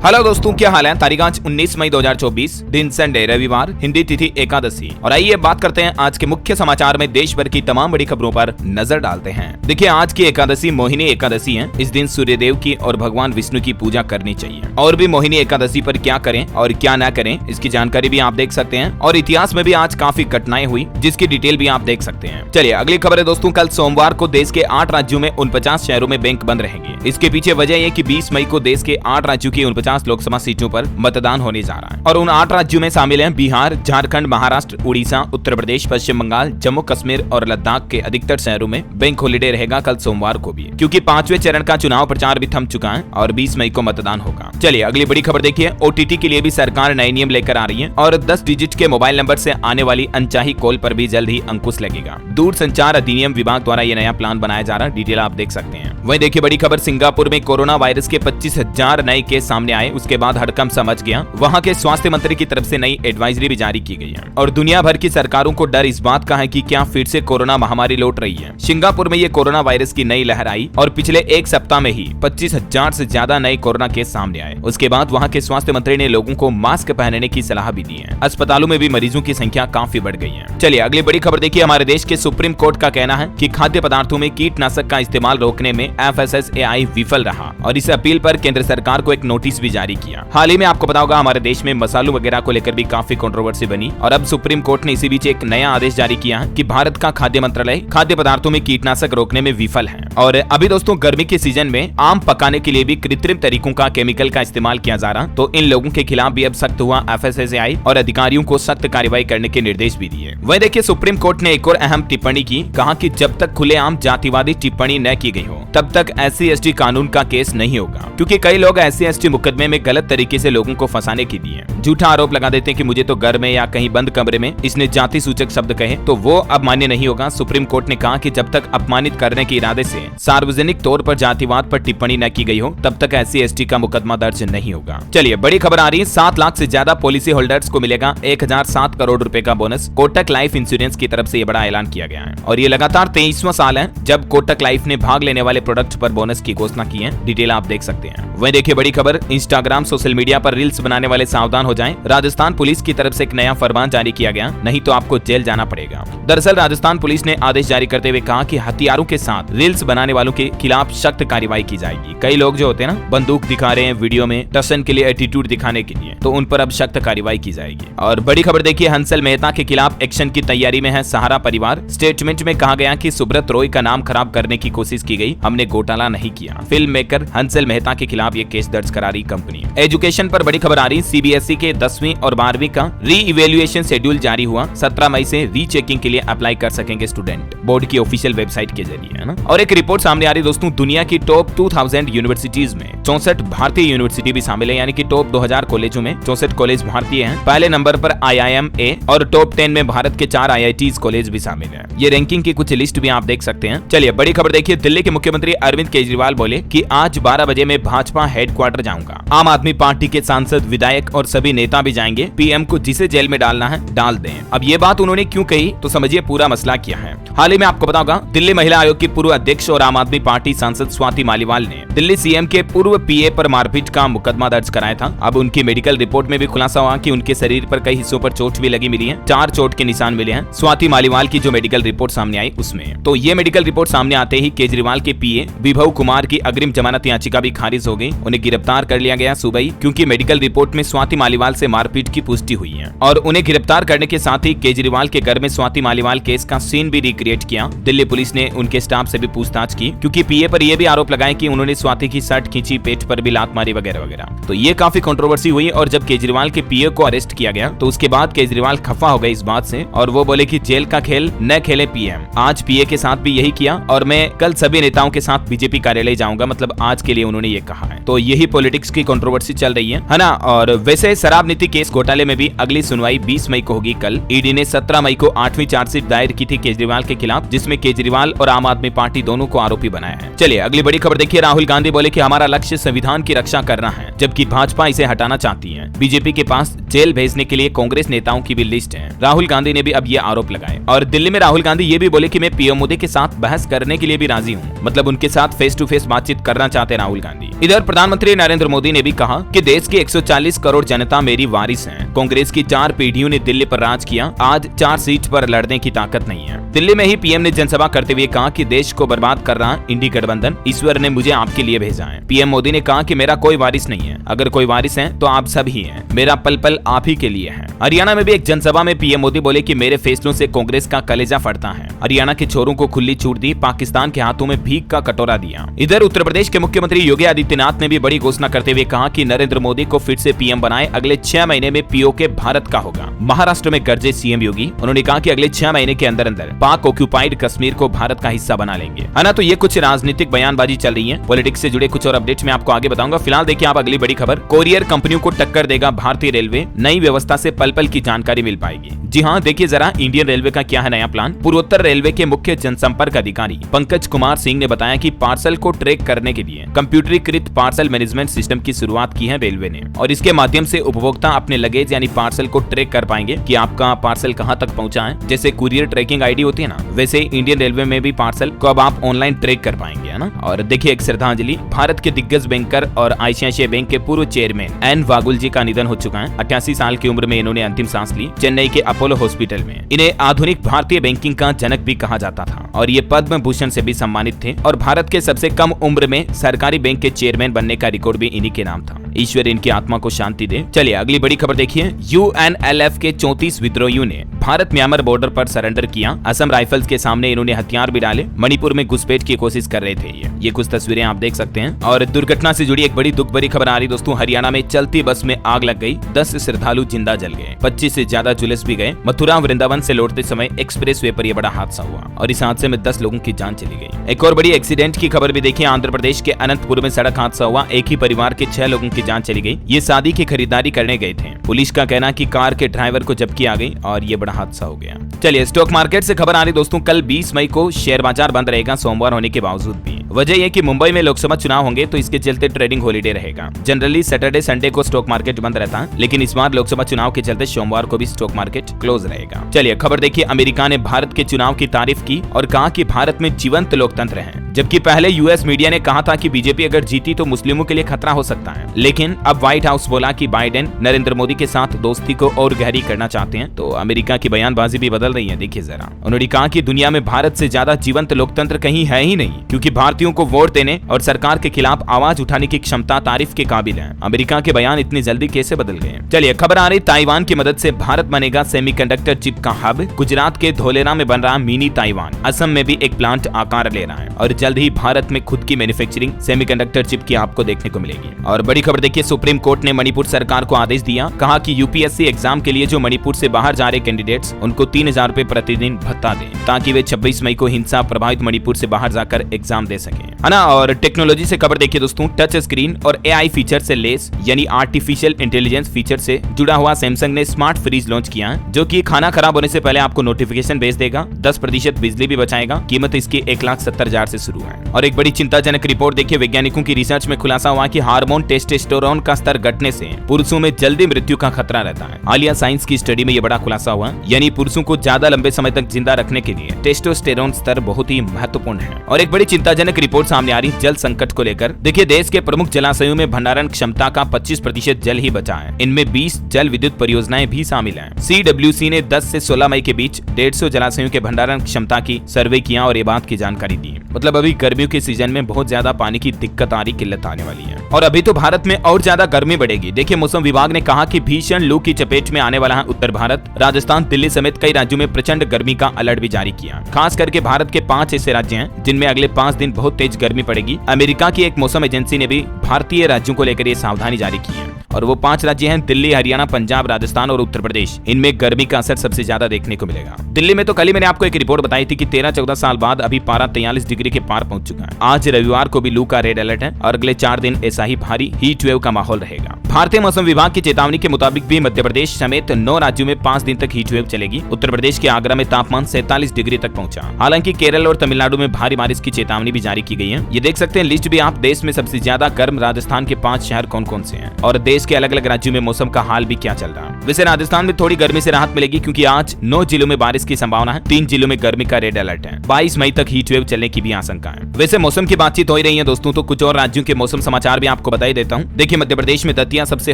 Hello दोस्तों, क्या हाल है। तारीख आज 19 मई 2024, दिन संडे रविवार, हिंदी तिथि एकादशी। और आइए बात करते हैं आज के मुख्य समाचार में देश भर की तमाम बड़ी खबरों पर नजर डालते हैं। देखिए, आज की एकादशी मोहिनी एकादशी है। इस दिन सूर्यदेव की और भगवान विष्णु की पूजा करनी चाहिए। और भी मोहिनी एकादशी पर क्या करें और क्या न करें, इसकी जानकारी भी आप देख सकते हैं। और इतिहास में भी आज काफी घटनाएं हुई, जिसकी डिटेल भी आप देख सकते हैं। चलिए अगली खबर है दोस्तों। कल सोमवार को देश के 8 राज्यों में 49 शहरों में बैंक बंद रहेंगे। इसके पीछे वजह यह कि 20 मई को देश के 8 राज्यों की 49 लोकसभा सीटों पर मतदान होने जा रहा है। और उन 8 राज्यों में शामिल हैं बिहार, झारखंड, महाराष्ट्र, उड़ीसा, उत्तर प्रदेश, पश्चिम बंगाल, जम्मू कश्मीर और लद्दाख के अधिकतर शहरों में बैंक हॉलिडे रहेगा कल सोमवार को भी, क्योंकि 5वें चरण का चुनाव प्रचार भी थम चुका है और 20 मई को मतदान होगा। चलिए अगली बड़ी खबर देखिए। ओटीटी के लिए भी सरकार नए नियम लेकर आ रही है और 10 डिजिट के मोबाइल नंबर से आने वाली अनचाही कॉल पर भी जल्द ही अंकुश लगेगा। दूरसंचार अधिनियम विभाग द्वारा यह नया प्लान बनाया जा रहा है। डिटेल आप देख सकते हैं। वहीं देखिए बड़ी खबर, सिंगापुर में कोरोना वायरस के 25,000 नए केस सामने आए। उसके बाद हड़कंप समझ गया। वहां के स्वास्थ्य मंत्री की तरफ से नई एडवाइजरी भी जारी की गई है। और दुनिया भर की सरकारों को डर इस बात का है कि क्या फिर से कोरोना महामारी लौट रही है। सिंगापुर में ये कोरोना वायरस की नई लहर आई और पिछले एक सप्ताह में ही 25,000 से ज्यादा नए कोरोना केस सामने आए। उसके बाद वहां के स्वास्थ्य मंत्री ने लोगों को मास्क पहनने की सलाह भी दी है। अस्पतालों में भी मरीजों की संख्या काफी बढ़ गई है। चलिए अगली बड़ी खबर देखिए। हमारे देश के सुप्रीम कोर्ट का कहना है कि खाद्य पदार्थों में कीटनाशक का इस्तेमाल रोकने में FSSAI विफल रहा और इस अपील पर केंद्र सरकार को एक नोटिस भी जारी किया। हाल ही में आपको पता होगा हमारे देश में मसालों वगैरह को लेकर भी काफी कंट्रोवर्सी बनी और अब सुप्रीम कोर्ट ने इसी बीच एक नया आदेश जारी किया है कि भारत का खाद्य मंत्रालय खाद्य पदार्थों में कीटनाशक रोकने में विफल है। और अभी दोस्तों गर्मी के सीजन में आम पकाने के लिए भी कृत्रिम तरीकों का केमिकल का इस्तेमाल किया जा रहा, तो इन लोगों के खिलाफ भी अब सख्त हुआ FSSAI और अधिकारियों को सख्त कार्रवाई करने के निर्देश भी दिए। वहीं देखिए सुप्रीम कोर्ट ने एक और अहम टिप्पणी की। कहा कि जब तक खुलेआम जातिवादी टिप्पणी न की गई हो तब तक SC/ST कानून का केस नहीं होगा, क्योंकि कई लोग SC/ST मुकदमे में गलत तरीके से लोगों को फंसाने के लिए झूठा आरोप लगा देते हैं कि मुझे तो घर में या कहीं बंद कमरे में इसने जाति सूचक शब्द कहे, तो वो अब मान्य नहीं होगा। सुप्रीम कोर्ट ने कहा कि जब तक अपमानित करने के इरादे से सार्वजनिक तौर पर जातिवाद पर टिप्पणी न की गई हो तब तक SC/ST का मुकदमा दर्ज नहीं होगा। चलिए बड़ी खबर आ रही है। 7 लाख से ज्यादा पॉलिसी होल्डर्स को मिलेगा 1007 करोड़ रुपए का बोनस। कोटक लाइफ इंश्योरेंस की तरफ से ये बड़ा ऐलान किया गया है और ये लगातार 23वां साल है जब कोटक लाइफ ने भाग लेने वाले प्रोडक्ट पर बोनस की घोषणा की है। डिटेल आप देख सकते हैं। वहीं देखिए बड़ी खबर, इंस्टाग्राम सोशल मीडिया पर रील्स बनाने वाले सावधान हो जाएं। राजस्थान पुलिस की तरफ से एक नया फरमान जारी किया गया, नहीं तो आपको जेल जाना पड़ेगा। दरअसल राजस्थान पुलिस ने आदेश जारी करते हुए कहा कि हथियारों के साथ रील्स बनाने वालों के खिलाफ सख्त कार्रवाई की जाएगी। कई लोग जो होते हैं ना बंदूक दिखा रहे हैं वीडियो में टसन के लिए, एटीट्यूड दिखाने के लिए, तो उन पर अब सख्त कार्रवाई की जाएगी। और बड़ी खबर देखिए, हंसल मेहता के खिलाफ एक्शन की तैयारी में है सहारा परिवार। स्टेटमेंट में कहा गया कि सुब्रत रॉय का नाम खराब करने की कोशिश की गई, हमने घोटाला नहीं किया। फिल्म मेकर हंसल मेहता के खिलाफ ये केस दर्ज करा रही कंपनी। एजुकेशन पर बड़ी खबर आ रही। CBSE के 10वीं और 12वीं का री-इवैल्यूएशन शेड्यूल जारी हुआ। 17 मई से रीचेकिंग के लिए अप्लाई कर सकेंगे स्टूडेंट, बोर्ड की ऑफिशियल वेबसाइट के जरिए, है ना। और एक रिपोर्ट सामने आ रही दोस्तों, दुनिया की टॉप 2000 यूनिवर्सिटीज में 64 भारतीय यूनिवर्सिटी भी शामिल है, यानी कि टॉप 2000 कॉलेजों में 64 कॉलेज भारतीय हैं। पहले नंबर पर IIMA और टॉप 10 में भारत के 4 IITs कॉलेज भी शामिल है। ये रैंकिंग की कुछ लिस्ट भी आप देख सकते हैं। चलिए बड़ी खबर देखिए, दिल्ली के मुख्यमंत्री अरविंद केजरीवाल बोले कि आज 12 बजे मैं भाजपा हेडक्वार्टर जाऊंगा। आम आदमी पार्टी के सांसद, विधायक और सभी नेता भी जाएंगे। PM को जिसे जेल में डालना है डाल दें। अब ये बात उन्होंने क्यों कही, तो समझिए पूरा मसला क्या है। हाल ही में आपको पता होगा दिल्ली महिला आयोग की पूर्व अध्यक्ष और आम आदमी पार्टी सांसद स्वाति मालीवाल ने दिल्ली CM के पूर्व PA पर मारपीट का मुकदमा दर्ज कराया था। अब उनकी मेडिकल रिपोर्ट में भी खुलासा हुआ कि उनके शरीर पर कई हिस्सों पर चोट भी लगी मिली है। 4 चोट के निशान मिले हैं स्वाति मालीवाल की जो मेडिकल रिपोर्ट सामने आई उसमें। तो ये मेडिकल रिपोर्ट सामने आते ही केजरीवाल के PA विभव कुमार की अग्रिम जमानत याचिका भी खारिज हो गई। उन्हें गिरफ्तार कर लिया गया सुबह ही, क्योंकि मेडिकल रिपोर्ट में स्वाति मालीवाल से मारपीट की पुष्टि हुई है। और उन्हें गिरफ्तार करने के साथ ही केजरीवाल के घर में स्वाति मालीवाल केस का सीन भी रिक्रिएट किया। दिल्ली पुलिस ने उनके स्टाफ से भी पूछताछ की, क्योंकि PA पर यह भी आरोप लगाया कि उन्होंने स्वाति की शर्ट खींची, पेट पर भी लात मारी वगैरह वगैरह। तो ये काफी कंट्रोवर्सी हुई और जब केजरीवाल के PA को अरेस्ट किया गया तो उसके बाद केजरीवाल खफा हो गए इस बात से और वो बोले कि जेल का खेल न खेले PM। आज PA के साथ भी यही किया और मैं कल सभी नेताओं के साथ BJP कार्यालय जाऊंगा, मतलब आज के लिए उन्होंने ये कहा है। तो यही पॉलिटिक्स की कंट्रोवर्सी चल रही है ना। और वैसे शराब नीति केस घोटाले में भी अगली सुनवाई 20 मई को होगी। कल ED ने 17 मई को 8वीं चार्जशीट दायर की थी केजरीवाल के खिलाफ, जिसमें केजरीवाल और आम आदमी पार्टी दोनों को आरोपी बनाया है। चलिए अगली बड़ी खबर देखिए। राहुल गांधी बोले कि हमारा लक्ष्य उद्देश्य संविधान की रक्षा करना है, जबकि भाजपा इसे हटाना चाहती है। बीजेपी के पास जेल भेजने के लिए कांग्रेस नेताओं की भी लिस्ट है। राहुल गांधी ने भी अब ये आरोप लगाए और दिल्ली में राहुल गांधी ये भी बोले कि मैं पीएम मोदी के साथ बहस करने के लिए भी राजी हूँ। मतलब उनके साथ फेस टू फेस बातचीत करना चाहते हैं राहुल गांधी। इधर प्रधानमंत्री नरेंद्र मोदी ने भी कहा कि देश की 140 करोड़ जनता मेरी वारिस है। कांग्रेस की 4 पीढ़ियों ने दिल्ली पर राज किया, आज 4 सीट पर लड़ने की ताकत नहीं है। दिल्ली में ही पीएम ने जनसभा करते हुए कहा कि देश को बर्बाद कर रहा इंडी गठबंधन ईश्वर ने मुझे आपके लिए भेजा है। पीएम मोदी ने कहा कि मेरा कोई वारिस नहीं है, अगर कोई वारिस है तो आप सब ही हैं, मेरा पल पल आप ही के लिए है। हरियाणा में भी एक जनसभा में पीएम मोदी बोले कि मेरे फैसलों से कांग्रेस का कलेजा फटता है। हरियाणा के चोरों को खुली छूट दी, पाकिस्तान के हाथों में भीख का कटोरा दिया। इधर उत्तर प्रदेश के मुख्यमंत्री योगी आदित्यनाथ ने भी बड़ी घोषणा करते हुए कहा कि नरेंद्र मोदी को फिर से पीएम बनाए, अगले 6 महीने में पीओके भारत का होगा। महाराष्ट्र में गरजे सीएम योगी, उन्होंने कहा कि अगले 6 महीने के अंदर अंदर पाक ऑक्यूपाइड कश्मीर को भारत का हिस्सा बना लेंगे, है ना। तो ये कुछ राजनीतिक बयानबाजी चल रही है। पॉलिटिक्स से जुड़े कुछ और अपडेट्स मैं आपको आगे बताऊंगा। फिलहाल देखिए आप अगली बड़ी खबर, कोरियर कंपनियों को टक्कर देगा भारतीय रेलवे, नई व्यवस्था से पल पल की जानकारी मिल पाएगी। जी हाँ, देखिए जरा इंडियन रेलवे का क्या है नया प्लान। पूर्वोत्तर रेलवे के मुख्य जनसंपर्क अधिकारी पंकज कुमार सिंह ने बताया कि पार्सल को ट्रैक करने के लिए कंप्यूटरीकृत पार्सल मैनेजमेंट सिस्टम की शुरुआत की है रेलवे ने, और इसके माध्यम से उपभोक्ता अपने लगेज यानी पार्सल को ट्रैक कर पाएंगे कि आपका पार्सल कहां तक पहुंचा है। जैसे कुरियर ट्रैकिंग आईडी होती है ना, वैसे इंडियन रेलवे में भी पार्सल को अब आप ऑनलाइन ट्रैक कर पाएंगे, है ना। और देखिए एक श्रद्धांजलि, भारत के दिग्गज बैंकर और आईसीआईसीआई बैंक के पूर्व चेयरमैन एन वागुल जी का निधन हो चुका है। 88 साल की उम्र में इन्होंने अंतिम सांस ली, चेन्नई के अपोलो हॉस्पिटल में। इन्हें आधुनिक भारतीय बैंकिंग का जनक भी कहा जाता था और ये पद्म भूषण से भी सम्मानित थे, और भारत के सबसे कम उम्र में सरकारी बैंक के चेयरमैन बनने का रिकॉर्ड भी इन्हीं के नाम था। ईश्वर इनकी आत्मा को शांति दे। चलिए अगली बड़ी खबर देखिए, यूएनएलएफ के 34 विद्रोहियों ने भारत म्यांमार बॉर्डर पर सरेंडर किया। असम राइफल्स के सामने इन्होंने हथियार भी डाले, मणिपुर में घुसपैठ की कोशिश कर रहे थे। ये कुछ तस्वीरें आप देख सकते हैं। और दुर्घटना से जुड़ी एक बड़ी दुख भरी खबर आ रही दोस्तों, हरियाणा में चलती बस में आग लग गई, 10 श्रद्धालु जिंदा जल गए, 25 से ज्यादा जुलस भी गए। मथुरा वृंदावन से लौटते समय एक्सप्रेस वे पर यह बड़ा हादसा हुआ और इस हादसे में 10 लोगों की जान चली गई। एक और बड़ी एक्सीडेंट की खबर भी देखिए, आंध्र प्रदेश के अनंतपुर में सड़क हादसा हुआ, एक ही परिवार के 6 लोगों की जान चली गई। ये शादी की खरीदारी करने गए थे। पुलिस का कहना कि कार के ड्राइवर को जब्ती आ गई और ये बड़ा हादसा हो गया। चलिए स्टॉक मार्केट से खबर आ रही दोस्तों, कल 20 मई को शेयर बाजार बंद रहेगा, सोमवार होने के बावजूद भी। वजह यह कि मुंबई में लोकसभा चुनाव होंगे तो इसके चलते ट्रेडिंग हॉलीडे रहेगा। जनरली सैटरडे संडे को स्टॉक मार्केट बंद रहता है, लेकिन इस बार लोकसभा चुनाव के चलते सोमवार को भी स्टॉक मार्केट क्लोज रहेगा। चलिए खबर देखिए, अमेरिका ने भारत के चुनाव की तारीफ की और कहा कि भारत में जीवंत लोकतंत्र है, जबकि पहले यूएस मीडिया ने कहा था कि बीजेपी अगर जीती तो मुस्लिमों के लिए खतरा हो सकता है। लेकिन अब व्हाइट हाउस बोला कि बाइडेन नरेंद्र मोदी के साथ दोस्ती को और गहरी करना चाहते हैं। तो अमेरिका की बयानबाजी भी बदल रही है, देखिए जरा। उन्होंने कहा कि दुनिया में भारत से ज्यादा जीवंत लोकतंत्र कहीं है ही नहीं, क्योंकि भारतीयों को वोट देने और सरकार के खिलाफ आवाज उठाने की क्षमता तारीफ के काबिल है। अमेरिका के बयान इतनी जल्दी कैसे बदल गए। चलिए खबर आ रही, ताइवान की मदद से भारत बनेगा सेमीकंडक्टर चिप का हब। गुजरात के धोलेरा में बन रहा मिनी ताइवान, असम में भी एक प्लांट आकार ले रहा है और जल्द ही भारत में खुद की मैन्युफैक्चरिंग सेमीकंडक्टर चिप की आपको देखने को मिलेगी। और बड़ी खबर देखिए, सुप्रीम कोर्ट ने मणिपुर सरकार को आदेश दिया, कहा कि यूपीएससी एग्जाम के लिए जो मणिपुर से बाहर जा रहे कैंडिडेट्स उनको 3000 रुपए प्रतिदिन भत्ता दें, ताकि वे 26 मई को हिंसा प्रभावित मणिपुर से बाहर जाकर एग्जाम दे सकें, है ना। और टेक्नोलॉजी से खबर देखिए दोस्तों, टच स्क्रीन और एआई फीचर से लेस यानी आर्टिफिशियल इंटेलिजेंस फीचर से जुड़ा हुआ सैमसंग ने स्मार्ट फ्रीज लॉन्च किया है, जो कि खाना खराब होने से पहले आपको नोटिफिकेशन भेज देगा, 10% बिजली भी बचाएगा। कीमत इसकी 1,70,000 से शुरू है। और एक बड़ी चिंताजनक रिपोर्ट देखिए, वैज्ञानिकों की रिसर्च में खुलासा हुआ कि हार्मोन टेस्टोस्टेरोन का स्तर घटने से पुरुषों में जल्दी मृत्यु का खतरा रहता है। हालिया साइंस की स्टडी में यह बड़ा खुलासा हुआ, यानी पुरुषों को ज्यादा लंबे समय तक जिंदा रखने के लिए टेस्टोस्टेरोन स्तर बहुत ही महत्वपूर्ण है। और एक बड़ी चिंताजनक रिपोर्ट सामने आ रही जल संकट को लेकर। देखिए देश के प्रमुख जलाशयों में भंडारण क्षमता का 25% जल ही बचा है, इनमें 20 जल विद्युत परियोजनाएं भी शामिल हैं। CWC ने 10 से 16 मई के बीच 150 जलाशयों के भंडारण क्षमता की सर्वे किया और ये बात की जानकारी दी। मतलब अभी गर्मियों के सीजन में बहुत ज्यादा पानी की दिक्कत आ रही, किल्लत आने वाली है और अभी तो भारत में और ज्यादा गर्मी बढ़ेगी। देखिए मौसम विभाग ने कहा कि भीषण लू की चपेट में आने वाला है उत्तर भारत, राजस्थान, दिल्ली समेत कई राज्यों में प्रचंड गर्मी का अलर्ट भी जारी किया। खास करके भारत के 5 ऐसे राज्य हैं जिनमें अगले 5 दिन बहुत तेज गर्मी पड़ेगी। अमेरिका की एक मौसम एजेंसी ने भी भारतीय राज्यों को लेकर ये सावधानी जारी की है। और वो 5 राज्य हैं दिल्ली, हरियाणा, पंजाब, राजस्थान और उत्तर प्रदेश। इनमें गर्मी का असर सबसे ज्यादा देखने को मिलेगा। दिल्ली में तो कल ही मैंने आपको एक रिपोर्ट बताई थी कि 13-14 साल बाद अभी पारा 43 डिग्री के पार पहुंच चुका है। आज रविवार को भी लू का रेड अलर्ट है और अगले 4 दिन ऐसा ही भारी हीट वेव का माहौल रहेगा। भारतीय मौसम विभाग की चेतावनी के मुताबिक भी मध्य प्रदेश समेत 9 राज्यों में 5 दिन तक हीट वेव चलेगी। उत्तर प्रदेश के आगरा में तापमान 47 डिग्री तक पहुंचा। हालांकि केरल और तमिलनाडु में भारी बारिश की चेतावनी भी जारी की गई है। ये देख सकते हैं लिस्ट भी आप, देश में सबसे ज्यादा गर्म राजस्थान के 5 शहर कौन कौन से हैं और देश के अलग अलग राज्यों में मौसम का हाल भी क्या चल रहा है। वैसे राजस्थान में थोड़ी गर्मी से राहत मिलेगी क्योंकि आज 9 जिलों में बारिश की संभावना है। 3 जिलों में गर्मी का रेड अलर्ट है। 22 मई तक हीट वेव चलने की भी आशंका है। वैसे मौसम की बातचीत हो ही रही है दोस्तों, तो कुछ और राज्यों के मौसम समाचार भी आपको बता ही देता हूँ। देखिए मध्य प्रदेश में दतिया सबसे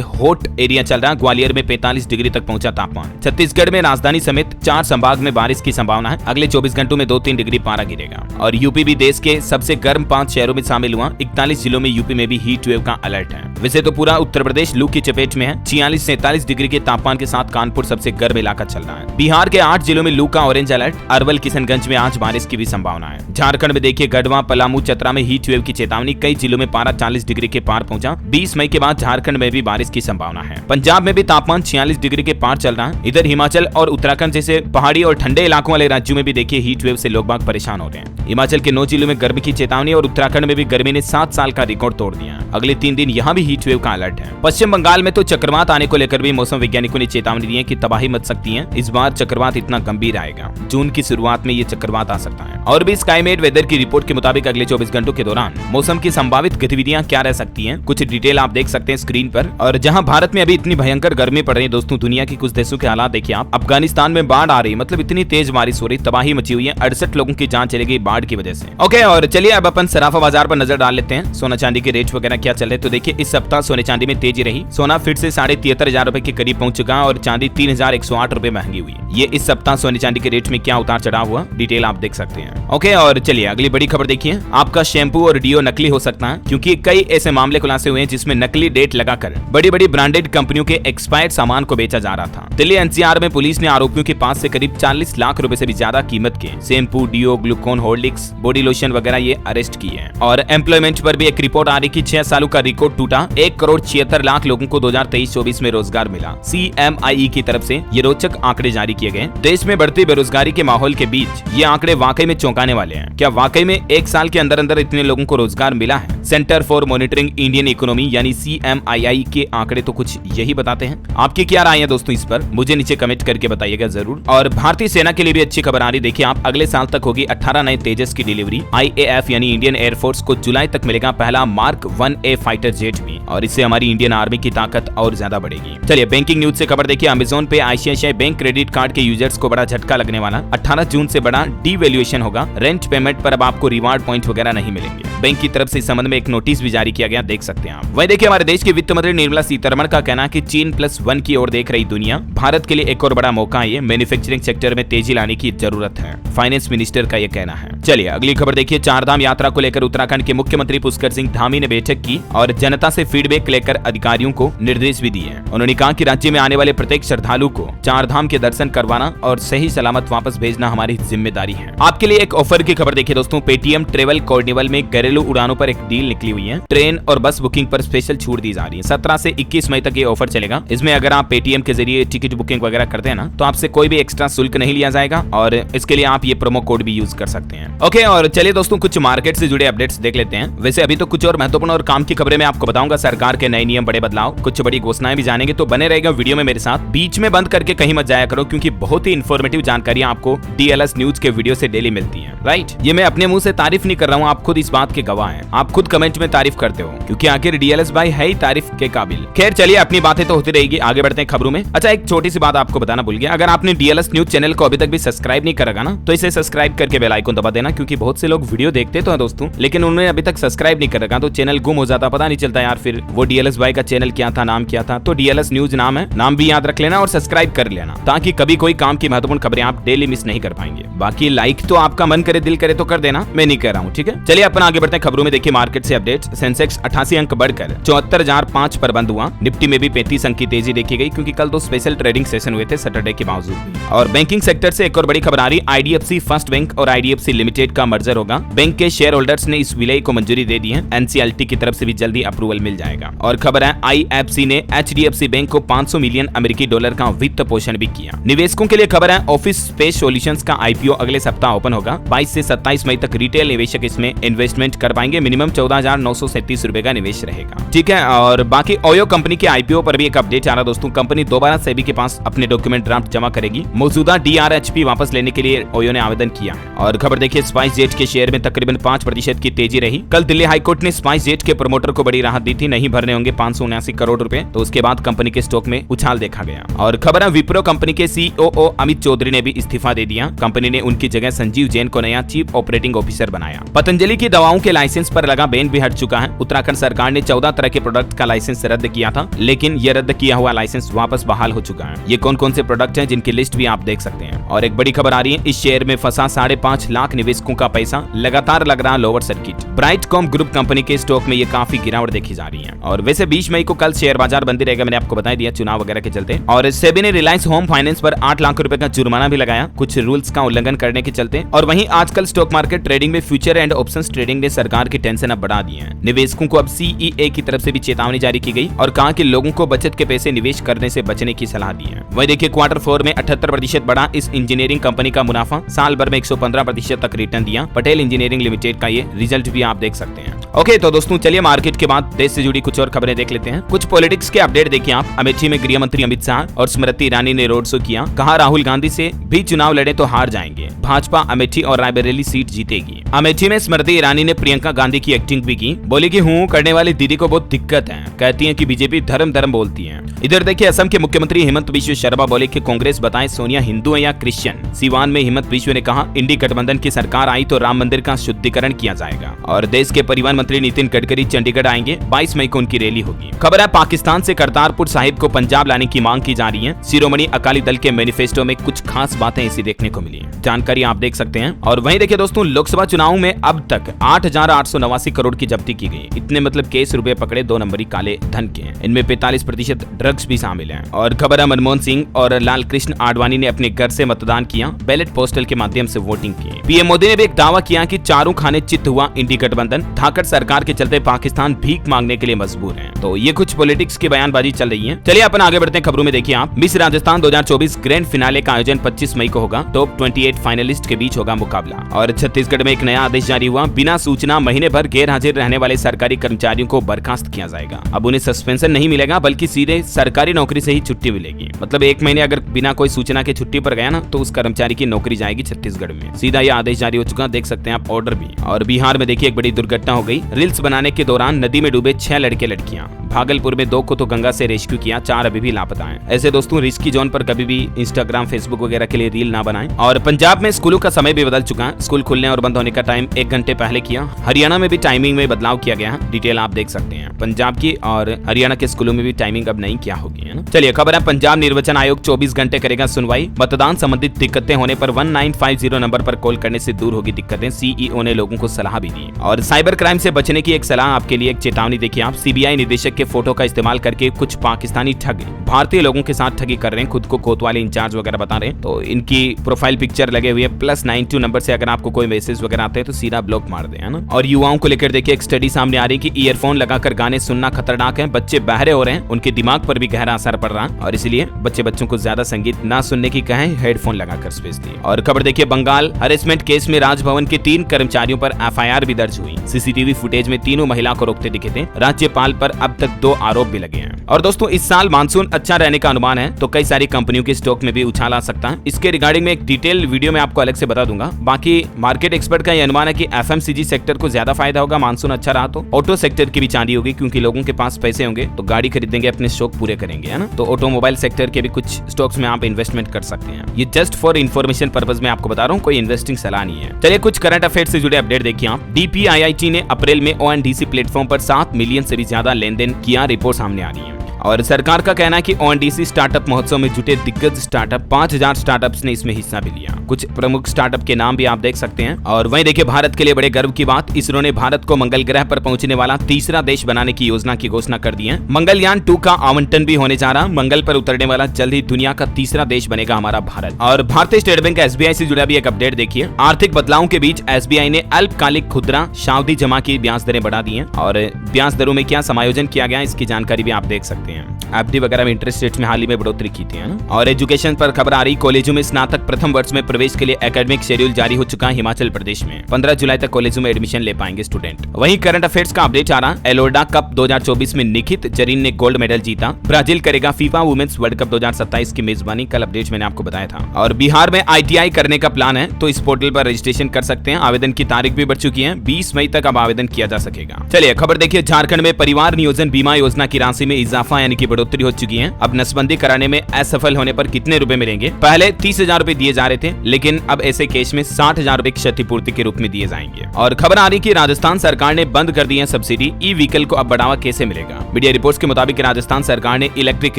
हॉट एरिया चल रहा है। ग्वालियर में 45 डिग्री तक पहुंचा तापमान। छत्तीसगढ़ में राजधानी समेत 4 संभाग में बारिश की संभावना है। अगले 24 घंटों में 2-3 डिग्री पारा गिरेगा। और यूपी भी देश के सबसे गर्म 5 शहरों में शामिल हुआ। 41 जिलों में यूपी में भी हीट वेव का अलर्ट है। वैसे तो पूरा उत्तर प्रदेश लू की चपेट में है। 46-47 डिग्री के तापमान के साथ कानपुर सबसे गर्म इलाका चल रहा है। बिहार के 8 जिलों में लू का ऑरेंज अलर्ट। अरवल, किशनगंज में आज बारिश की भी संभावना है। झारखंड में देखिए गढ़वा, पलामू, चतरा में हीट वेव की चेतावनी। कई जिलों में पारा 40 डिग्री के पार पहुंचा। 20 मई के बाद झारखंड में भी बारिश की संभावना है। पंजाब में भी तापमान 46 डिग्री के पार चल रहा है। इधर हिमाचल और उत्तराखंड जैसे पहाड़ी और ठंडे इलाकों वाले राज्यों में भी देखिए हीट वेव से लोग बाग परेशान हो रहे हैं। हिमाचल के 9 जिलों में गर्मी की चेतावनी और उत्तराखंड में भी गर्मी ने 7 साल का रिकॉर्ड तोड़ दिया। अगले 3 दिन यहाँ भी हीट वेव का अलर्ट है। पश्चिम बंगाल में तो चक्रवात आने को लेकर भी मौसम वैज्ञानिकों ने चेतावनी दी है कि तबाही मच सकती है। इस बार चक्रवात इतना गंभीर आएगा। जून की शुरुआत में ये चक्रवात आ सकता है। और भी स्काईमेट वेदर की रिपोर्ट के मुताबिक अगले 24 घंटों के दौरान मौसम की संभावित गतिविधियां क्या रह सकती हैं, कुछ डिटेल आप देख सकते हैं स्क्रीन पर। और जहां भारत में अभी इतनी भयंकर गर्मी पड़ रही है दोस्तों, दुनिया की कुछ देशों के हालात देखिए आप। अफगानिस्तान में बाढ़ आ रही है, मतलब इतनी तेज बारिश हो रही, तबाही मची हुई है। 68 लोगों की जान चली गई बाढ़ की वजह से। ओके, और चलिए अब अपन सराफा बाजार पर नजर डाल लेते हैं। सोना चांदी के रेट वगैरह क्या चल रहे, तो देखिए इस सप्ताह सोने चांदी में तेजी रही। सोना फिर से 73,500 रुपए के करीब पहुंच चुका और चांदी 3,108 रुपए महंगी हुई। ये इस सप्ताह सोने चांदी के रेट में क्या उतार चढ़ाव हुआ, डिटेल आप देख सकते हैं। ओके, और चलिए अगली बड़ी खबर देखिए। आपका शैम्पू और डिओ नकली हो सकता है क्योंकि कई ऐसे मामले खुलासे हुए हैं जिसमें नकली डेट लगाकर बड़ी बड़ी ब्रांडेड कंपनियों के एक्सपायर्ड सामान को बेचा जा रहा था। दिल्ली एनसीआर में पुलिस ने आरोपियों के पास से करीब 40 लाख रुपए से भी ज्यादा कीमत के शैम्पू, डिओ, ग्लूकोन, हॉर्लिक्स, बॉडी लोशन वगैरह ये अरेस्ट किए हैं। और एम्प्लॉयमेंट पर भी एक रिपोर्ट आ रही कि 6 सालों का रिकॉर्ड टूटा। 1,76,00,000 लोगों को 2023-24 में रोजगार मिला। CMIE की तरफ से ये रोचक आंकड़े जारी किए गए। देश में बढ़ती बेरोजगारी के माहौल के बीच ये आंकड़े वाकई में चौंकाने वाले हैं। क्या वाकई में एक साल के अंदर अंदर इतने लोगों को रोजगार मिला है? Centre for monitoring Indian economy यानी CMII के आंकड़े तो कुछ यही बताते हैं। आपकी क्या राय है दोस्तों इस पर, मुझे नीचे कमेंट करके बताइएगा जरूर। और भारतीय सेना के लिए भी अच्छी खबर आ रही, देखिए आप, अगले साल तक होगी 18 नए तेजस की डिलीवरी। IAF यानी इंडियन एयरफोर्स को जुलाई तक मिलेगा पहला Mark 1A फाइटर जेट भी, और इससे हमारी इंडियन आर्मी की ताकत और ज्यादा बढ़ेगी। चलिए बैंकिंग न्यूज से खबर देखिए। अमेजोन पे ICICI बैंक क्रेडिट कार्ड के यूजर्स को बड़ा झटका लगने वाला। 18 जून से बड़ा डीवैल्यूएशन होगा। रेंट पेमेंट पर अब आपको रिवार्ड पॉइंट वगैरह नहीं मिलेंगे। बैंक की तरफ से इस संबंध में एक नोटिस भी जारी किया गया, देख सकते हैं आप। वहीं देखिए हमारे देश की वित्त मंत्री निर्मला सीतारमण का कहना है कि चीन +1 की ओर देख रही दुनिया। भारत के लिए एक और बड़ा मौका है ये। मैन्युफैक्चरिंग सेक्टर में तेजी लाने की जरूरत है, फाइनेंस मिनिस्टर का ये कहना है। चलिए अगली खबर देखिए। 4 धाम यात्रा को लेकर उत्तराखंड के मुख्यमंत्री पुष्कर सिंह धामी ने बैठक की और जनता से फीडबैक लेकर अधिकारियों को निर्देश भी दिए। उन्होंने कहा कि राज्य में आने वाले प्रत्येक श्रद्धालु को 4 धाम के दर्शन करवाना और सही सलामत वापस भेजना हमारी जिम्मेदारी है। आपके लिए एक ऑफर की खबर देखिए दोस्तों। पेटीएम ट्रेवल कार्निवल में घरेलू उड़ानों पर एक डील निकली हुई है। ट्रेन और बस बुकिंग पर स्पेशल छूट दी जा रही है। 17 से 21 मई तक ये ऑफर चलेगा। इसमें अगर आप पेटीएम के जरिए टिकट बुकिंग वगैरह करते हैं ना, तो आपसे कोई भी एक्स्ट्रा शुल्क नहीं लिया जाएगा और इसके लिए आप ये प्रोमो कोड भी यूज कर सकते हैं। ओके, और चलिए दोस्तों कुछ मार्केट से जुड़े अपडेट्स देख लेते हैं। वैसे अभी तो कुछ और महत्वपूर्ण और काम की खबरें मैं आपको बताऊंगा। सरकार के नए नियम, बड़े बदलाव, कुछ बड़ी घोषणाएं भी जानेंगे, तो बने रहेगा वीडियो में मेरे साथ। बीच में बंद करके कहीं मत जाया करो क्योंकि बहुत ही इन्फॉर्मेटिव जानकारी आपको DLS न्यूज के वीडियो से डेली मिलती है। राइट, ये मैं अपने मुंह से तारीफ नहीं कर रहा हूँ, आप खुद इस बात के गवाह हैं। आप खुद कमेंट में तारीफ करते हो क्योंकि आखिर DLS भाई है ही तारीफ के काबिल। खैर चलिए, अपनी बातें तो होती रहेगी, आगे बढ़ते हैं खबरों में। अच्छा, एक छोटी सी बात आपको बताना भूल गया। अगर आपने DLS न्यूज चैनल को अभी तक भी सब्सक्राइब नहीं करेगा ना, तो इसे सब्सक्राइब करके बेल आइकन दबा देना क्योंकि बहुत से लोग वीडियो देखते तो हैं दोस्तों, लेकिन उन्होंने अभी तक सब्सक्राइब नहीं करेगा तो चैनल गुम हो जाता, पता नहीं चलता यार फिर वो DLS भाई का चैनल क्या था, नाम क्या था। तो DLS न्यूज नाम है, नाम भी याद रख लेना और सब्सक्राइब कर लेना ताकि कभी कोई काम की महत्वपूर्ण खबरें आप डेली मिस नहीं कर पाएंगे। बाकी लाइक तो आपका मन करे, दिल करे तो कर देना, मैं नहीं कर रहा हूँ, ठीक है। चलिए अपन आगे बढ़ते हैं खबरों में। देखिए मार्केट से अपडेट। सेंसेक्स 88 अंक बढ़कर 74,005 पर बंद हुआ। निफ्टी में भी 35 अंक की तेजी देखी गई क्योंकि कल 2 स्पेशल ट्रेडिंग सेशन हुए थे सैटरडे के बावजूद भी। और बैंकिंग सेक्टर से एक और बड़ी खबर आ रही, IDFC फर्स्ट बैंक और IDFC लिमिटेड का मर्जर होगा। बैंक के शेयर होल्डर्स ने इस विलय को मंजूरी दे दी है। NCLT की तरफ से भी जल्दी अप्रूवल मिल जाएगा। और खबर है IFC ने HDFC बैंक को 500 मिलियन अमेरिकी डॉलर का वित्त पोषण भी किया। निवेशकों के लिए खबर है, ऑफिस स्पेस सॉल्यूशंस का IPO अगले सप्ताह ओपन होगा। 22 से 27 मई तक रिटेल निवेशक इसमें इन्वेस्टमेंट कर पाएंगे। मिनिमम 14,937 रुपए का निवेश रहेगा। ठीक है, और बाकी ओयो कंपनी के IPO पर भी एक अपडेट आ रहा दोस्तों। कंपनी दोबारा सेबी के पास अपने डॉक्यूमेंट ड्राफ्ट जमा करेगी। मौजूदा DRHP वापस लेने के लिए ओयो ने आवेदन किया है। और खबर देखिए, स्पाइस जेट के शेयर में तकरीबन 5% की तेजी रही। कल दिल्ली हाईकोर्ट ने स्पाइस जेट के प्रमोटर को बड़ी राहत दी थी, नहीं भरने होंगे 579 करोड़ रुपए। तो उसके बाद कंपनी के स्टॉक में उछाल देखा गया। और खबर है, विप्रो कंपनी के CEO अमित चौधरी ने भी इस्तीफा दे दिया। कंपनी ने उनकी जगह संजीव जैन को नया चीफ ऑपरेटिंग ऑफिसर बनाया। पतंजलि की दवाओं के लाइसेंस पर लगा बैन भी हट चुका है। उत्तराखंड सरकार ने 14 तरह के प्रोडक्ट का लाइसेंस रद्द किया था, लेकिन यह रद्द किया हुआ लाइसेंस वापस बहाल हो चुका है। ये कौन कौन से प्रोडक्ट हैं जिनकी लिस्ट भी आप देख सकते हैं। और एक बड़ी खबर आ रही है, इस शेयर में फंसा 5.5 लाख निवेशकों का पैसा, लगातार लग रहा lower circuit. Brightcom group company के स्टॉक में ये काफी गिरावट देखी जा रही है। और वैसे 20 मई को कल शेयर बाजार बंदी रहेगा, मैंने आपको बता दिया चुनाव वगैरह के चलते। और सेबी ने रिलायंस होम फाइनेंस पर 8 लाख रुपए का जुर्माना भी लगाया, कुछ रूल्स का उल्लंघन करने के चलते। और वहीं आजकल स्टॉक मार्केट ट्रेडिंग में फ्यूचर एंड ऑप्शंस ट्रेडिंग ने सरकार की टेंशन अब बढ़ा दी है। निवेशकों को अब CEA की तरफ से भी चेतावनी जारी की गई और कहा कि लोगों को बचत के पैसे निवेश करने से बचने की सलाह दी है। वहीं देखिए, क्वार्टर 4 में 78% बढ़ा इस इंजीनियरिंग कंपनी का मुनाफा, साल भर में 115% तक रिटर्न दिया। पटेल इंजीनियरिंग लिमिटेड का ये रिजल्ट भी आप देख सकते हैं। ओके, तो दोस्तों चलिए मार्केट के बाद देश से जुड़ी कुछ और खबरें देख लेते हैं। कुछ पॉलिटिक्स के अपडेट देखिए आप। अमेठी में गृह मंत्री अमित शाह और स्मृति ईरानी ने रोड शो किया। कहा, राहुल गांधी से भी चुनाव लड़े तो हार जाएंगे। भाजपा अमेठी और रायबरेली सीट जीतेगी। अमेठी में स्मृति ईरानी ने प्रियंका गांधी की एक्टिंग भी की। बोली कि हूं करने वाली दीदी को बहुत दिक्कत है, कहती है कि बीजेपी धर्म धर्म बोलती है। इधर देखिए, असम के मुख्यमंत्री हेमंत बिश्व शर्मा बोले कि कांग्रेस बताए सोनिया हिंदू है या क्रिश्चियन। सिवान में हेमंत बिश्व ने कहा, इंडी गठबंधन की सरकार आई तो राम मंदिर का शुद्धिकरण किया जाएगा। और देश के परिवहन मंत्री नितिन गडकरी चंडीगढ़ आएंगे, 22 मई को उनकी रैली होगी। खबर है, पाकिस्तान से करतारपुर साहिब को पंजाब लाने की मांग की जा रही है। शिरोमणि अकाली दल के मैनिफेस्टो में कुछ खास बातें ऐसी देखने को मिली है, जानकारी आप देख सकते हैं। और वहीं देखिए दोस्तों, लोकसभा चुनाव में अब तक 8,889 करोड़ की जब्ती की गई। इतने मतलब केस रुपए पकड़े 2 नंबरी काले धन के। इनमें 45% ड्रग्स भी शामिल हैं। और खबर है, मनमोहन सिंह और लाल कृष्ण आडवाणी ने अपने घर से मतदान किया, बैलेट पोस्टल के माध्यम से वोटिंग की। पीएम मोदी ने भी एक दावा किया कि चारों खाने चित हुआ इंडी गठबंधन। धाकड़ सरकार के चलते पाकिस्तान भीख मांगने के लिए मजबूर है। तो ये कुछ पॉलिटिक्स की बयानबाजी चल रही है। चलिए अपन आगे बढ़ते हैं खबरों में। देखिए आप, मिस राजस्थान 2024 ग्रैंड फिनाले का आयोजन 25 मई को होगा। टॉप 28 फाइनलिस्ट के बीच होगा मुकाबला। और छत्तीसगढ़ में एक नया आदेश जारी हुआ, बिना सूचना महीने भर गैर हाजिर रहने वाले सरकारी कर्मचारियों को बर्खास्त किया जाएगा। अब उन्हें सस्पेंशन नहीं मिलेगा, बल्कि सीधे सरकारी नौकरी से ही छुट्टी मिलेगी। मतलब 1 महीने अगर बिना कोई सूचना के छुट्टी पर गया ना, तो उस कर्मचारी की नौकरी जाएगी छत्तीसगढ़ में। सीधा यह आदेश जारी हो चुका, देख सकते हैं आप ऑर्डर भी। और बिहार में देखिए, एक बड़ी दुर्घटना हो गई। रील्स बनाने के दौरान नदी में डूबे 6 लड़के लड़कियां। भागलपुर में 2 को तो गंगा से रेस्क्यू किया, 4 अभी भी लापता हैं। ऐसे दोस्तों रिस्की जोन पर कभी भी इंस्टाग्राम फेसबुक वगैरह के लिए रील ना बनाएं। और पंजाब में स्कूलों का समय भी बदल चुका है। स्कूल खुलने और बंद होने का टाइम 1 घंटे पहले किया। हरियाणा में भी टाइमिंग में बदलाव किया गया है। डिटेल आप देख सकते हैं। पंजाब की और हरियाणा के स्कूलों में भी टाइमिंग अब नहीं क्या होगी, है ना। चलिए खबर है, पंजाब निर्वाचन आयोग 24 घंटे करेगा सुनवाई। मतदान संबंधित दिक्कतें होने पर 1950 नंबर पर कॉल करने से दूर होगी दिक्कतें। CEO ने लोगों को सलाह भी दी। और साइबर क्राइम से बचने की एक सलाह आपके लिए, एक चेतावनी देखिए आप। CBI निदेशक के फोटो का इस्तेमाल करके कुछ पाकिस्तानी ठग भारतीय लोगों के साथ ठगी कर रहे हैं। खुद को कोतवाली इंचार्ज वगैरह बता रहे हैं। तो इनकी प्रोफाइल पिक्चर लगे हुए +92 नंबर से अगर आपको कोई मैसेज वगैरह आते हैं तो सीधा ब्लॉक मार दें, है ना। और युवाओं को लेकर देखिए, एक स्टडी सामने आ रही है कि ईयरफोन लगाकर गाने सुनना खतरनाक है। बच्चे बहरे हो रहे हैं, उनके दिमाग पर भी गहरा असर पड़ रहा है। और इसलिए बच्चों को ज्यादा संगीत ना सुनने की कहें, हेडफोन लगाकर स्पेशली। और खबर देखिए, बंगाल हरेसमेंट केस में राजभवन के 3 कर्मचारियों पर FIR भी दर्ज हुई। CCTV फुटेज में तीनों महिला को रोकते दिखे थे। राज्यपाल पर अब तक 2 आरोप भी लगे हैं। और दोस्तों, इस साल मानसून अच्छा रहने का अनुमान है, तो कई सारी कंपनियों के स्टॉक में भी उछाल आ सकता है। इसके रिगार्डिंग में एक डिटेल वीडियो में आपको अलग से बता दूंगा। बाकी मार्केट एक्सपर्ट का यह अनुमान है कि FMCG सेक्टर को ज्यादा फायदा होगा मानसून अच्छा रहा तो। ऑटो सेक्टर की भी चांदी होगी, क्योंकि लोगों के पास पैसे होंगे तो गाड़ी खरीदेंगे, अपने शौक पूरे करेंगे, है ना। तो ऑटोमोबाइल सेक्टर के भी कुछ स्टॉक्स में आप इन्वेस्टमेंट कर सकते हैं। ये जस्ट फॉर इन्फॉर्मेशन पर्पज में आपको बता रहा हूँ, कोई इन्वेस्टिंग सलाह नहीं है। चलिए कुछ करंट अफेयर से जुड़े अपडेट देखिए आप। DPIIT ने अप्रैल में ONDC प्लेटफॉर्म पर 7 मिलियन से भी ज्यादा लेन देन किया, रिपोर्ट सामने आ रही है। और सरकार का कहना है कि ओएनडीसी स्टार्टअप महोत्सव में जुटे दिग्गज स्टार्टअप 5000 स्टार्टअप्स ने इसमें हिस्सा भी लिया। कुछ प्रमुख स्टार्टअप के नाम भी आप देख सकते हैं। और वहीं देखिए भारत के लिए बड़े गर्व की बात, इसरो ने भारत को मंगल ग्रह पर पहुंचने वाला तीसरा देश बनाने की योजना की घोषणा कर दी है। मंगलयान 2 का आवंटन भी होने जा रहा। मंगल पर उतरने वाला जल्द ही दुनिया का तीसरा देश बनेगा हमारा भारत। और भारतीय स्टेट बैंक एसबीआई से जुड़ा भी एक अपडेट देखिए। आर्थिक बदलावों के बीच एसबीआई ने अल्पकालिक खुदरा सावधि जमा की ब्याज दरें बढ़ा दी हैं। और ब्याज दरों में क्या समायोजन किया गया इसकी जानकारी भी आप देख सकते हैं। एफडी वगैरह में इंटरेस्ट रेट में हाल ही में बढ़ोतरी की थी, है ना। और एजुकेशन पर खबर आ रही, कॉलेजों में स्नातक प्रथम वर्ष में प्रवेश के लिए एकेडमिक शेड्यूल जारी हो चुका है हिमाचल प्रदेश में। 15 जुलाई तक कॉलेजों में एडमिशन ले पाएंगे स्टूडेंट। वहीं करंट अफेयर्स का अपडेट आ रहा, एलोर्डा कप 2024 में निखित जरीन ने गोल्ड मेडल जीता। ब्राजील करेगा फीफा वुमेन्स वर्ल्ड कप 2027 की मेजबानी। कल अपडेट मैंने आपको बताया था। और बिहार में आईटीआई करने का प्लान है तो इस पोर्टल पर रजिस्ट्रेशन कर सकते हैं। आवेदन की तारीख भी बढ़ चुकी है, 20 मई तक अब आवेदन किया जा सकेगा। चलिए खबर देखिए, झारखंड में परिवार नियोजन बीमा योजना की राशि में इजाफा यानी कि बढ़ोतरी हो चुकी है। अब नसबंदी कराने में असफल होने पर कितने रुपए मिलेंगे? पहले 30,000 रुपए दिए जा रहे थे, लेकिन अब ऐसे केस में 60,000 रुपए क्षतिपूर्ति के रूप में दिए जाएंगे। और खबर आ रही कि राजस्थान सरकार ने बंद कर दी है सब्सिडी। ई व्हीकल को अब बढ़ावा कैसे मिलेगा? मीडिया रिपोर्ट्स के मुताबिक राजस्थान सरकार ने इलेक्ट्रिक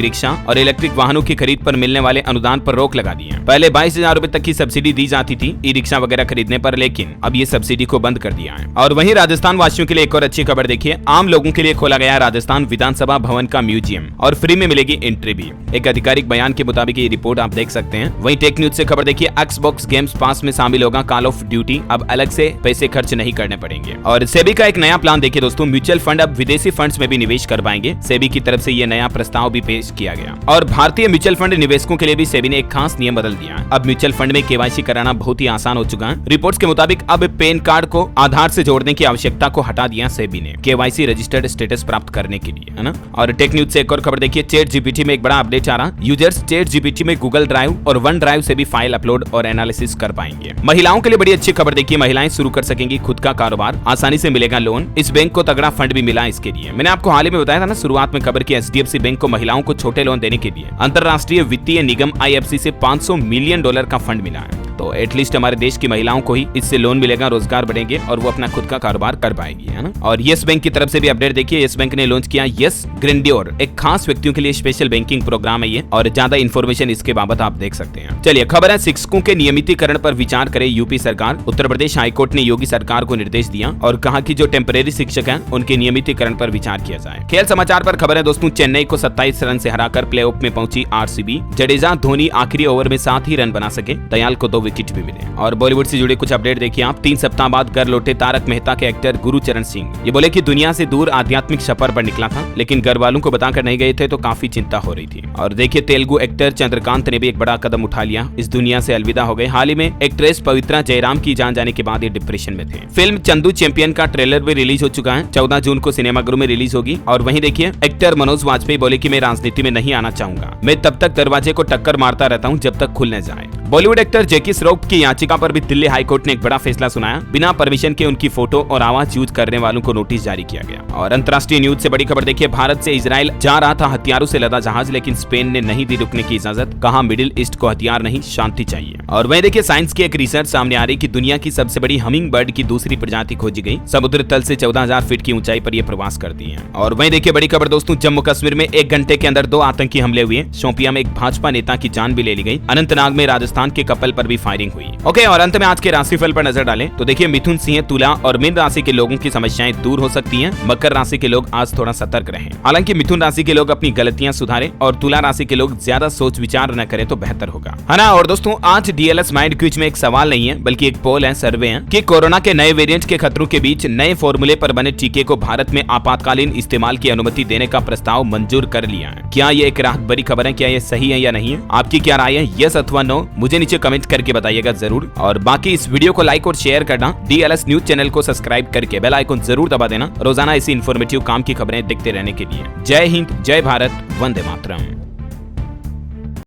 रिक्शा और इलेक्ट्रिक वाहनों की खरीद पर मिलने वाले अनुदान पर रोक लगा दी है। पहले 22,000 रुपए तक की सब्सिडी दी जाती थी ई रिक्शा वगैरह खरीदने पर, लेकिन अब ये सब्सिडी को बंद कर दिया है। और वहीं राजस्थान वासियों के लिए एक और अच्छी खबर देखिए, आम लोगों के लिए खोला गया राजस्थान विधानसभा भवन का म्यूजियम और फ्री में मिलेगी एंट्री भी। एक आधिकारिक बयान के मुताबिक ये रिपोर्ट आप देख सकते हैं। वहीं टेक न्यूज से खबर देखिए, एक्सबॉक्स गेम्स पास में शामिल होगा कॉल ऑफ ड्यूटी। अब अलग से पैसे खर्च नहीं करने पड़ेंगे। और सेबी का एक नया प्लान देखिए दोस्तों, म्यूचुअल फंड अब विदेशी फंड्स में भी निवेश कर पाएंगे। सेबी की तरफ से ये नया प्रस्ताव भी पेश किया गया। और भारतीय म्यूचुअल फंड निवेशकों के लिए भी सेबी ने एक खास नियम बदल दिया। अब म्यूचुअल फंड में केवाईसी कराना बहुत ही आसान हो चुका है। रिपोर्ट्स के मुताबिक अब पैन कार्ड को आधार से जोड़ने की आवश्यकता को हटा दिया सेबी ने, केवाईसी रजिस्टर्ड स्टेटस प्राप्त करने के लिए, है ना। और टेक न्यूज से एक और खबर देखिए, चैट जीपीटी में एक बड़ा अपडेट आ रहा। यूजर्स चैट जीपीटी में गूगल ड्राइव और वन ड्राइव से भी फाइल अपलोड और एनालिसिस कर पाएंगे। महिलाओं के लिए बड़ी अच्छी खबर देखिए, महिलाएं शुरू कर सकेंगी खुद का कारोबार, आसानी से मिलेगा लोन। इस बैंक को तगड़ा फंड भी मिला इसके लिए। मैंने आपको हाल ही में बताया था ना शुरुआत में खबर की, एचडीएफसी बैंक को महिलाओं को छोटे लोन देने के लिए अंतरराष्ट्रीय वित्तीय निगम आईएफसी से $500 मिलियन का फंड मिला है। तो एटलीस्ट हमारे देश की महिलाओं को ही इससे लोन मिलेगा, रोजगार बढ़ेंगे और वो अपना खुद का कारोबार कर पाएगी, है ना। और यस बैंक की तरफ से भी अपडेट देखिए, यस बैंक ने लॉन्च किया यस ग्रेंड्योर, एक खास व्यक्तियों के लिए स्पेशल बैंकिंग प्रोग्राम है ये। और ज्यादा इन्फॉर्मेशन इसके बाबत आप देख सकते हैं। चलिए खबर है, शिक्षकों के नियमितीकरण पर विचार करे यूपी सरकार। उत्तर प्रदेश हाईकोर्ट ने योगी सरकार को निर्देश दिया और कहा कि जो टेम्परेरी शिक्षक हैं उनके नियमितीकरण पर विचार किया जाए। खेल समाचार पर खबर है दोस्तों, चेन्नई को 27 रन से हराकर प्लेऑफ में पहुंची आरसीबी। जडेजा धोनी आखिरी ओवर में 7 ही रन बना सके, दयाल को 2 विकेट भी मिले। और बॉलीवुड से जुड़े कुछ अपडेट देखिए आप। 3 सप्ताह बाद घर लौटे तारक मेहता के एक्टर गुरचरण सिंह। ये बोले कि दुनिया से दूर आध्यात्मिक सफर पर निकला था, लेकिन घर वालों को बताकर नहीं गए थे तो काफी चिंता हो रही थी। और देखिए तेलुगु एक्टर चंद्रकांत ने भी एक बड़ा कदम उठा लिया, इस दुनिया से अलविदा हो गए। हाल ही में एक्ट्रेस पवित्रा जयराम की जान जाने के बाद ये डिप्रेशन में थे। फिल्म चंदू चैंपियन का ट्रेलर भी रिलीज हो चुका है, 14 जून को सिनेमाघरों में रिलीज होगी। और वहीं देखिए एक्टर मनोज वाजपेयी बोले कि मैं राजनीति में नहीं आना चाहूंगा, मैं तब तक दरवाजे को टक्कर मारता रहता हूं जब तक खुल न जाए। बॉलीवुड एक्टर जैकी श्रॉफ की याचिका पर भी दिल्ली हाईकोर्ट ने एक बड़ा फैसला सुनाया। बिना परमिशन के उनकी फोटो और आवाज यूज करने वालों को नोटिस जारी किया गया। और अंतर्राष्ट्रीय न्यूज से बड़ी खबर देखिए, भारत से इजराइल जा रहा था हथियारों से लदा जहाज, लेकिन स्पेन ने नहीं दी रुकने की इजाजत। कहा मिडिल ईस्ट को हथियार नहीं शांति चाहिए। और वहीं देखिए साइंस की एक रिसर्च सामने आ रही कि दुनिया की सबसे बड़ी हमिंग बर्ड की दूसरी प्रजाति खोजी गई। समुद्र तल से 14,000 फीट की ऊंचाई पर यह प्रवास करती है। और वहीं देखिए बड़ी खबर दोस्तों, जम्मू कश्मीर में 1 घंटे के अंदर 2 आतंकी हमले हुए। शोपियां में एक भाजपा नेता की जान भी ले ली गई। अनंतनाग में राजस्थान के कपल पर भी फायरिंग हुई। ओके, और अंत में आज के राशिफल पर नजर डालें तो देखिए मिथुन, सिंह, तुला और मीन राशि के लोगों की समस्याएं दूर हो सकती हैं। मकर राशि के लोग आज थोड़ा सतर्क रहें। हालांकि मिथुन राशि के लोग अपनी गलतियां सुधारें और तुला राशि के लोग ज्यादा सोच विचार न करें तो बेहतर होगा, है ना। और दोस्तों आज डीएलएस माइंड क्विज में एक सवाल नहीं है बल्कि एक पोल है, सर्वे है कि कोरोना के नए वेरिएंट के खतरों के बीच नए फॉर्मूले पर बने टीके को भारत में आपातकालीन इस्तेमाल की अनुमति देने का प्रस्ताव मंजूर कर लिया है। क्या ये एक राहत भरी खबर है? क्या ये सही है या नहीं है? आपकी क्या राय है, यस अथवा नो? मुझे नीचे कमेंट करके बताइएगा जरूर। और बाकी इस वीडियो को लाइक और शेयर करना, डीएलएस न्यूज चैनल को सब्सक्राइब करके बेल आइकन जरूर दबा देना, रोजाना ऐसी इन्फॉर्मेटिव काम की खबरें देखते रहने के लिए। जय हिंद, जय भारत, वंदे मातरम।